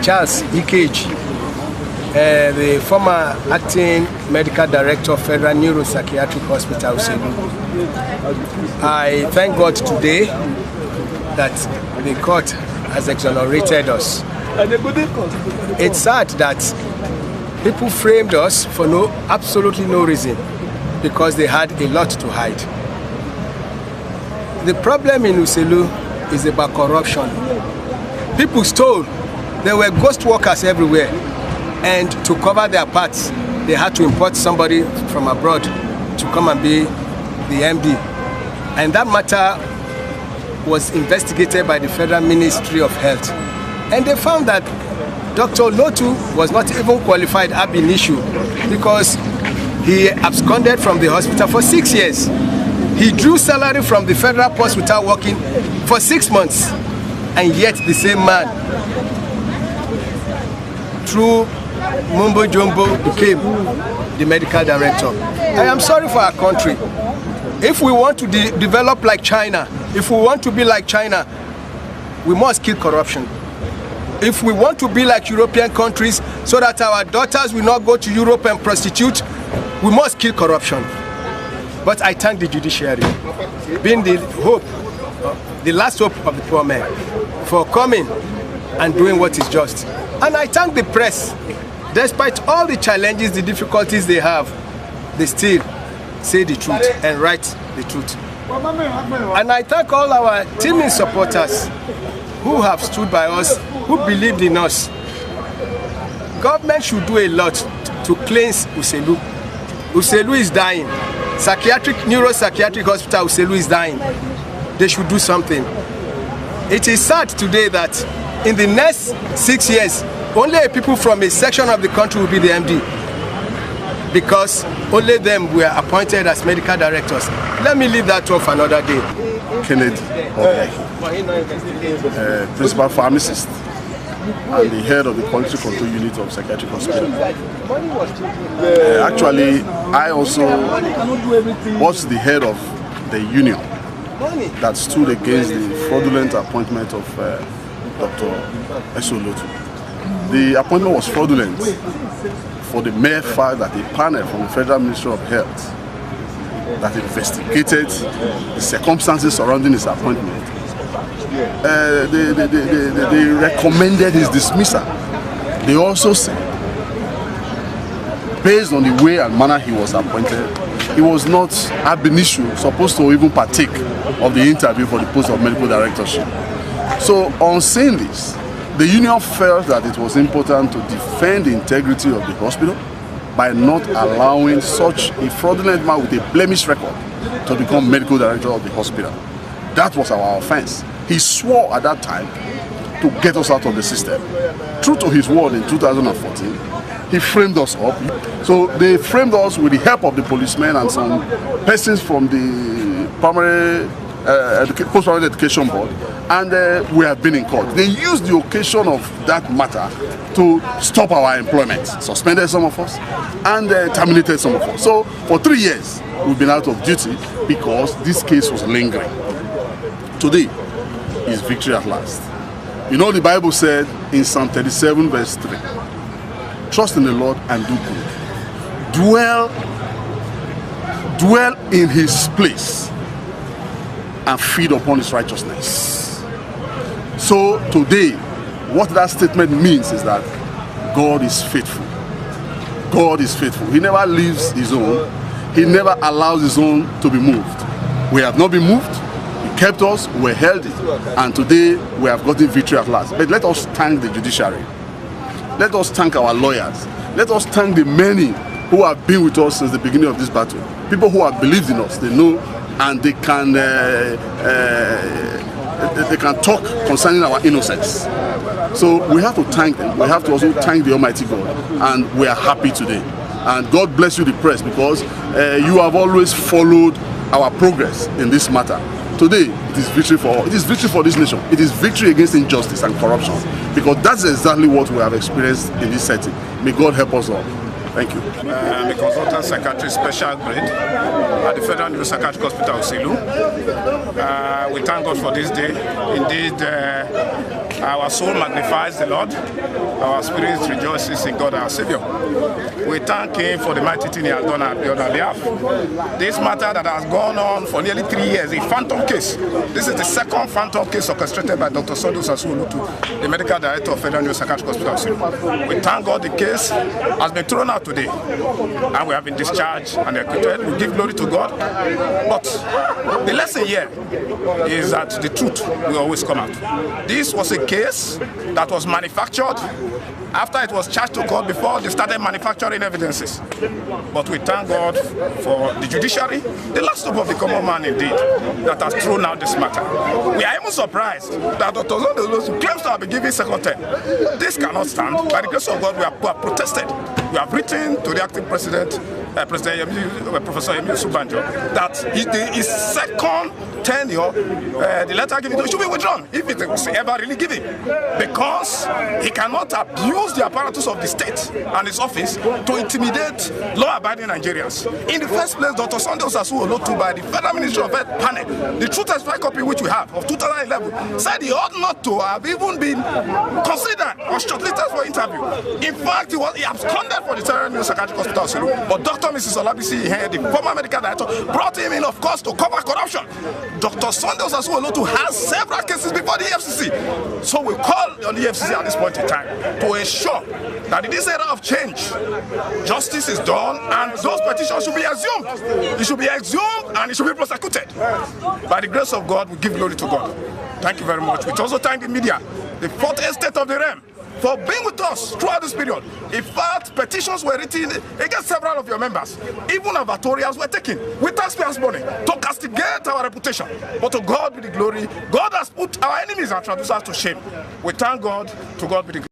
Charles Ikeji, the former acting medical director of Federal Neuropsychiatric Hospital, Uselu. I thank God today that the court has exonerated us. It's sad that people framed us for absolutely no reason, because they had a lot to hide. The problem in Uselu is about corruption. People stole. There were ghost workers everywhere, and to cover their parts, they had to import somebody from abroad to come and be the MD. And that matter was investigated by the Federal Ministry of Health. And they found that Dr. Lotu was not even qualified ab initio, because he absconded from the hospital for 6 years. He drew salary from the federal post without working for 6 months. And yet the same man, through Mumbo Jumbo, became the medical director. I am sorry for our country. If we want to develop like China, if we want to be like China, we must kill corruption. If we want to be like European countries so that our daughters will not go to Europe and prostitute, we must kill corruption. But I thank the judiciary, being the hope, the last hope of the poor man, for coming and doing what is just. And I thank the press. Despite all the challenges, the difficulties they have, they still say the truth and write the truth. And I thank all our teaming supporters who have stood by us, who believed in us. Government should do a lot to cleanse Uselu. Uselu is dying. Neuropsychiatric hospital Uselu is dying. They should do something. It is sad today that in the next 6 years, only people from a section of the country will be the MD, because only them were appointed as medical directors. Let me leave that off another day. Kennedy, principal pharmacist and the head of the quality control unit of psychiatric hospital. Actually, I also was the head of the union that stood against the fraudulent appointment of Dr. Lotu. The appointment was fraudulent for the mere fact that a panel from the Federal Ministry of Health that investigated the circumstances surrounding his appointment, they recommended his dismissal. They also said, based on the way and manner he was appointed, he was not ab initio supposed to even partake of the interview for the post of medical directorship. So on saying this, the union felt that it was important to defend the integrity of the hospital by not allowing such a fraudulent man with a blemished record to become medical director of the hospital. That was our offense. He swore at that time to get us out of the system. True to his word, in 2014, he framed us up. So they framed us with the help of the policemen and some persons from the primary post-primary education board, and we have been in court. They used the occasion of that matter to stop our employment, suspended some of us, and terminated some of us. So for 3 years, we've been out of duty because this case was lingering. Today is victory at last. You know, the Bible said in Psalm 37 verse 3, trust in the Lord and do good. Dwell in his place and feed upon his righteousness. So today, what that statement means is that God is faithful. God is faithful. He never leaves his own. He never allows his own to be moved. We have not been moved. He kept us, we're healthy, and today we have gotten victory at last. But let us thank the judiciary. Let us thank our lawyers. Let us thank the many who have been with us since the beginning of this battle. People who have believed in us, they know, and they can talk concerning our innocence. So we have to thank them. We have to also thank the Almighty God, and we are happy today. And God bless you, the press, because you have always followed our progress in this matter. Today, it is victory for this nation. It is victory against injustice and corruption, because that's exactly what we have experienced in this setting. May God help us all. Thank you. I'm a consultant psychiatrist special grade at the Federal Neuropsychiatric Hospital, Uselu. We thank God for this day. Indeed, Our soul magnifies the Lord. Our spirit rejoices in God our Savior. We thank Him for the mighty thing He has done on our behalf. This matter that has gone on for nearly 3 years, a phantom case. This is the second phantom case orchestrated by Dr. Sunday Osasu Olotu, the medical director of Federal Neuropsychiatric Hospital. We thank God the case has been thrown out today, and we have been discharged and acquitted. We give glory to God. But the lesson here is that the truth will always come out. This was a case that was manufactured after it was charged to court before they started manufacturing evidences. But we thank God for the judiciary, the last hope of the common man indeed, that has thrown out this matter. We are even surprised that Dr. Sunday Olotu claims to have been given second term. This cannot stand. By the grace of God, we have protested. We have written to the acting president, Professor Yemi Osinbajo, that his second tenure, the letter given to him should be withdrawn if it was ever really given, because he cannot abuse the apparatus of the state and his office to intimidate law-abiding Nigerians. In the first place, Dr. Sunday Osasu Olotu, by the Federal Ministry of Health panel, the truth certified copy which we have of 2011, said he ought not to have even been considered or shortlisted for interview. In fact, he absconded for the Federal Neuropsychiatric Hospital, but Dr. Mrs. Olabisi, the former medical director, brought him in, of course, to cover corruption. Dr. Sunday Osasu Olotu has several cases before the EFCC. So we call on the EFCC at this point in time to ensure that in this era of change, justice is done and those petitions should be exhumed. It should be exhumed and it should be prosecuted. By the grace of God, we give glory to God. Thank you very much. We also thank the media, the fourth estate of the realm, for being with us throughout this period. In fact, petitions were written against several of your members. Even advertorials were taken with taxpayers' money to castigate our reputation. But to God be the glory. God has put our enemies and traducers to shame. We thank God. To God be the glory.